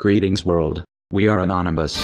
Greetings world, we are Anonymous.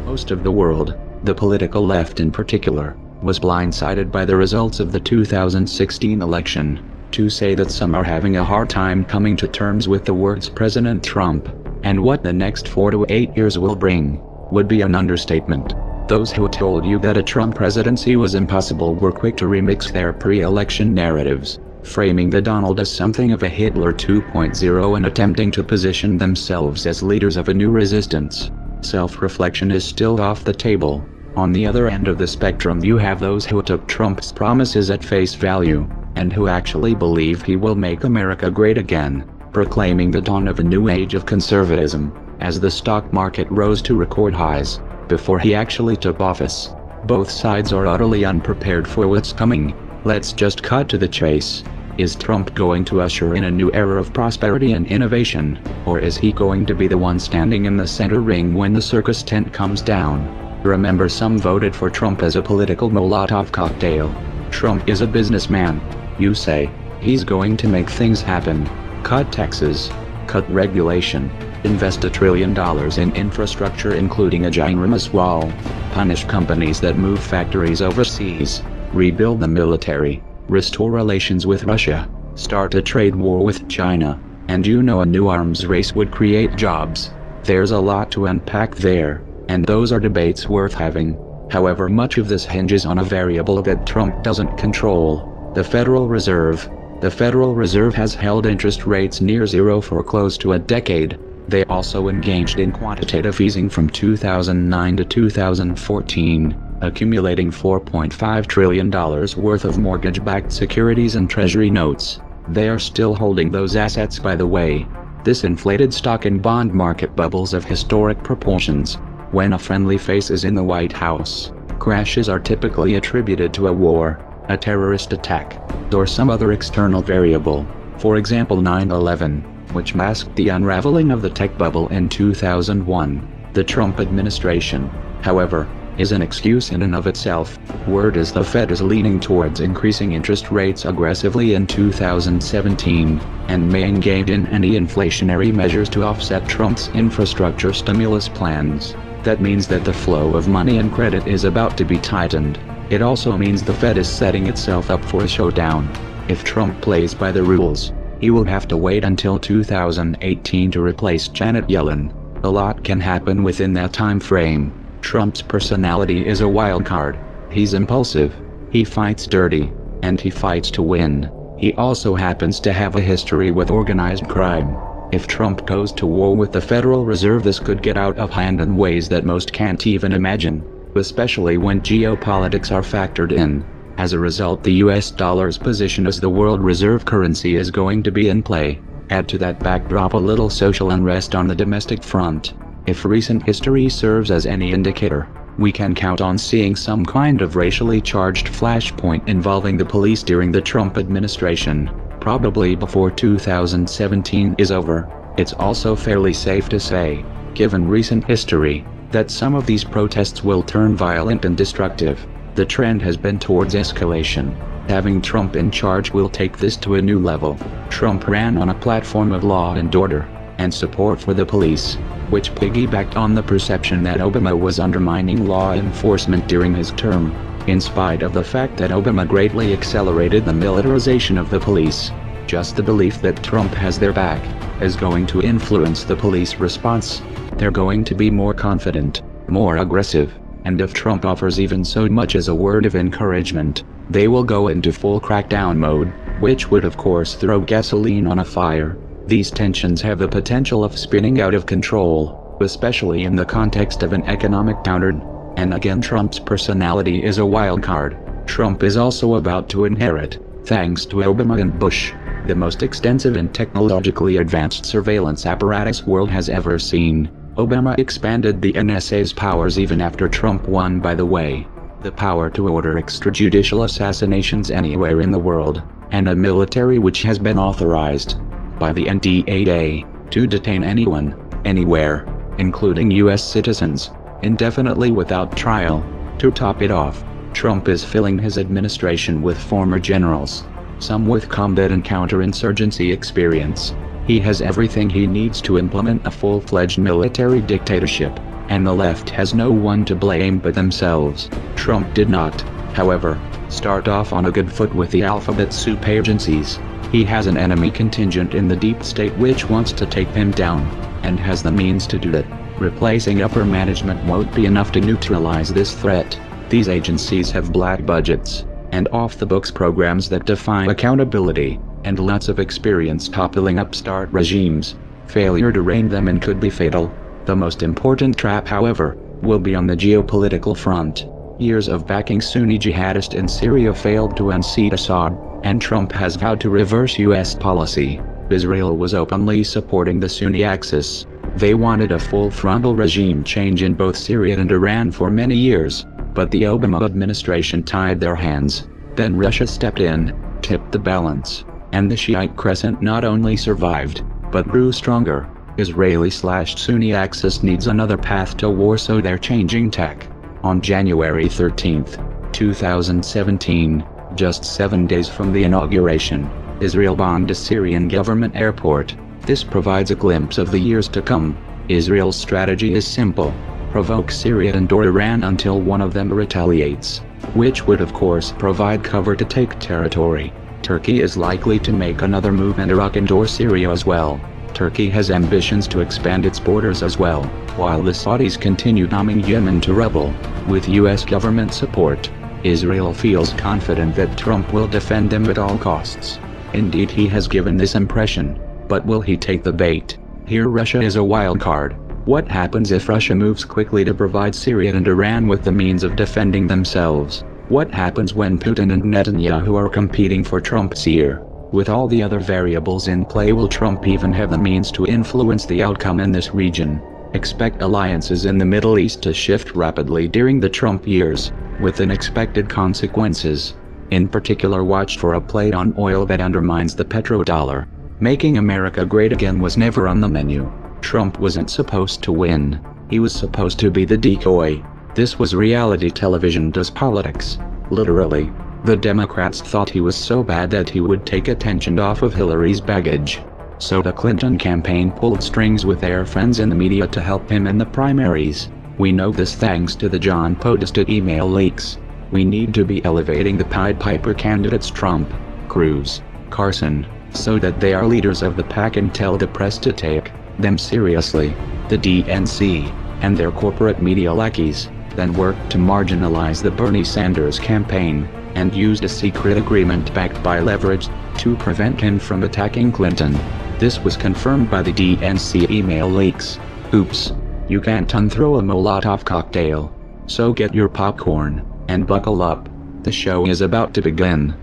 Most of the world, the political left in particular, was blindsided by the results of the 2016 election. To say that some are having a hard time coming to terms with the words President Trump, and what the next 4 to 8 years will bring, would be an understatement. Those who told you that a Trump presidency was impossible were quick to remix their pre-election narratives, framing the Donald as something of a Hitler 2.0 and attempting to position themselves as leaders of a new resistance. Self-reflection is still off the table. On the other end of the spectrum you have those who took Trump's promises at face value, and who actually believe he will make America great again, proclaiming the dawn of a new age of conservatism, as the stock market rose to record highs, before he actually took office. Both sides are utterly unprepared for what's coming. Let's just cut to the chase. Is Trump going to usher in a new era of prosperity and innovation, or is he going to be the one standing in the center ring when the circus tent comes down? Remember, some voted for Trump as a political Molotov cocktail. Trump is a businessman. You say, he's going to make things happen. Cut taxes. Cut regulation. Invest $1 trillion in infrastructure including a ginormous wall. Punish companies that move factories overseas. Rebuild the military. Restore relations with Russia. Start a trade war with China. And you know a new arms race would create jobs. There's a lot to unpack there, and those are debates worth having. However, much of this hinges on a variable that Trump doesn't control: the Federal Reserve. The Federal Reserve has held interest rates near zero for close to a decade. They also engaged in quantitative easing from 2009 to 2014. Accumulating $4.5 trillion worth of mortgage-backed securities and treasury notes. They are still holding those assets, by the way. This inflated stock and bond market bubbles of historic proportions. When a friendly face is in the White House, crashes are typically attributed to a war, a terrorist attack, or some other external variable. For example, 9/11, which masked the unraveling of the tech bubble in 2001. The Trump administration, however, is an excuse in and of itself. Word is the Fed is leaning towards increasing interest rates aggressively in 2017, and may engage in any inflationary measures to offset Trump's infrastructure stimulus plans. That means that the flow of money and credit is about to be tightened. It also means the Fed is setting itself up for a showdown. If Trump plays by the rules, he will have to wait until 2018 to replace Janet Yellen. A lot can happen within that time frame. Trump's personality is a wild card. He's impulsive, he fights dirty, and he fights to win. He also happens to have a history with organized crime. If Trump goes to war with the Federal Reserve, this could get out of hand in ways that most can't even imagine, especially when geopolitics are factored in. As a result, the US dollar's position as the world reserve currency is going to be in play. Add to that backdrop a little social unrest on the domestic front. If recent history serves as any indicator, we can count on seeing some kind of racially charged flashpoint involving the police during the Trump administration, probably before 2017 is over. It's also fairly safe to say, given recent history, that some of these protests will turn violent and destructive. The trend has been towards escalation. Having Trump in charge will take this to a new level. Trump ran on a platform of law and order, and support for the police, which piggybacked on the perception that Obama was undermining law enforcement during his term. In spite of the fact that Obama greatly accelerated the militarization of the police, just the belief that Trump has their back is going to influence the police response. They're going to be more confident, more aggressive, and if Trump offers even so much as a word of encouragement, they will go into full crackdown mode, which would of course throw gasoline on a fire. These tensions have the potential of spinning out of control, especially in the context of an economic downturn. And again, Trump's personality is a wild card. Trump is also about to inherit, thanks to Obama and Bush, the most extensive and technologically advanced surveillance apparatus world has ever seen. Obama expanded the NSA's powers even after Trump won, by the way. The power to order extrajudicial assassinations anywhere in the world, and a military which has been authorized by the NDAA to detain anyone, anywhere, including US citizens, indefinitely without trial. To top it off, Trump is filling his administration with former generals, some with combat and counterinsurgency experience. He has everything he needs to implement a full-fledged military dictatorship, and the left has no one to blame but themselves. Trump did not, however, start off on a good foot with the alphabet soup agencies. He has an enemy contingent in the deep state which wants to take him down, and has the means to do it. Replacing upper management won't be enough to neutralize this threat. These agencies have black budgets, and off-the-books programs that defy accountability, and lots of experience toppling upstart regimes. Failure to rein them in could be fatal. The most important trap, however, will be on the geopolitical front. Years of backing Sunni jihadists in Syria failed to unseat Assad, and Trump has vowed to reverse U.S. policy. Israel was openly supporting the Sunni axis. They wanted a full-frontal regime change in both Syria and Iran for many years, but the Obama administration tied their hands. Then Russia stepped in, tipped the balance, and the Shiite crescent not only survived, but grew stronger. Israeli/Sunni axis needs another path to war, so they're changing tack. On January 13, 2017, just 7 days from the inauguration, Israel bombed a Syrian government airport. This provides a glimpse of the years to come. Israel's strategy is simple: provoke Syria and/or Iran until one of them retaliates, which would of course provide cover to take territory. Turkey is likely to make another move in Iraq and/or Syria as well. Turkey has ambitions to expand its borders as well, while the Saudis continue bombing Yemen to rubble. With U.S. government support, Israel feels confident that Trump will defend them at all costs. Indeed, he has given this impression. But will he take the bait? Here Russia is a wild card. What happens if Russia moves quickly to provide Syria and Iran with the means of defending themselves? What happens when Putin and Netanyahu are competing for Trump's ear? With all the other variables in play, will Trump even have the means to influence the outcome in this region? Expect alliances in the Middle East to shift rapidly during the Trump years, with unexpected consequences. In particular, watch for a play on oil that undermines the petrodollar. Making America great again was never on the menu. Trump wasn't supposed to win. He was supposed to be the decoy. This was reality television does politics. Literally. The Democrats thought he was so bad that he would take attention off of Hillary's baggage. So the Clinton campaign pulled strings with their friends in the media to help him in the primaries. We know this thanks to the John Podesta email leaks. We need to be elevating the Pied Piper candidates Trump, Cruz, Carson, so that they are leaders of the pack and tell the press to take them seriously. The DNC, and their corporate media lackeys, then worked to marginalize the Bernie Sanders campaign, and used a secret agreement backed by leverage, to prevent him from attacking Clinton. This was confirmed by the DNC email leaks. Oops. You can't unthrow a Molotov cocktail. So get your popcorn, and buckle up. The show is about to begin.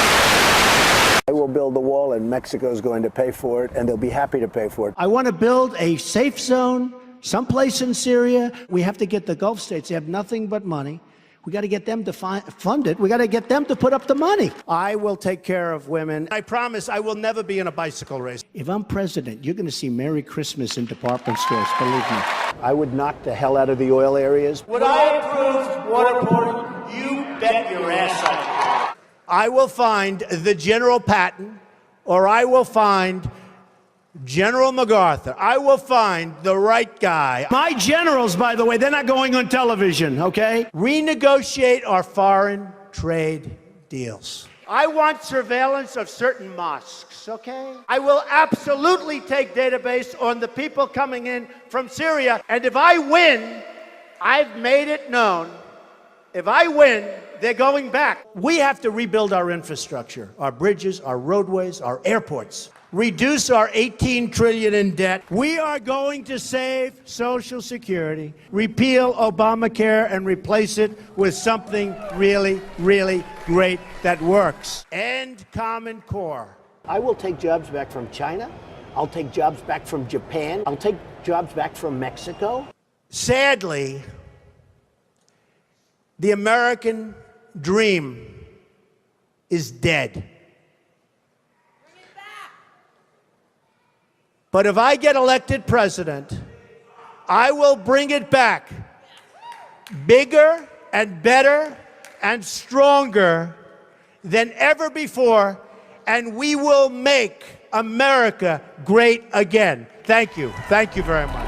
I will build the wall, and Mexico is going to pay for it, and they'll be happy to pay for it. I want to build a safe zone someplace in Syria. We have to get the Gulf states. They have nothing but money. We got to get them to fund it. We got to get them to put up the money. I will take care of women. I promise I will never be in a bicycle race. If I'm president, you're going to see Merry Christmas in department stores, believe me. I would knock the hell out of the oil areas. Would I approve waterboarding? You bet your ass I would. I will find the General Patton, or I will find General MacArthur. I will find the right guy. My generals, by the way, they're not going on television, okay? Renegotiate our foreign trade deals. I want surveillance of certain mosques, okay? I will absolutely take database on the people coming in from Syria. And if I win, I've made it known, if I win, they're going back. We have to rebuild our infrastructure, our bridges, our roadways, our airports. Reduce our $18 trillion in debt. We are going to save Social Security, repeal Obamacare, and replace it with something really, really great that works. End Common Core. I will take jobs back from China. I'll take jobs back from Japan. I'll take jobs back from Mexico. Sadly, the American dream is dead. But if I get elected president, I will bring it back bigger and better and stronger than ever before and we will make America great again. Thank you. Thank you very much.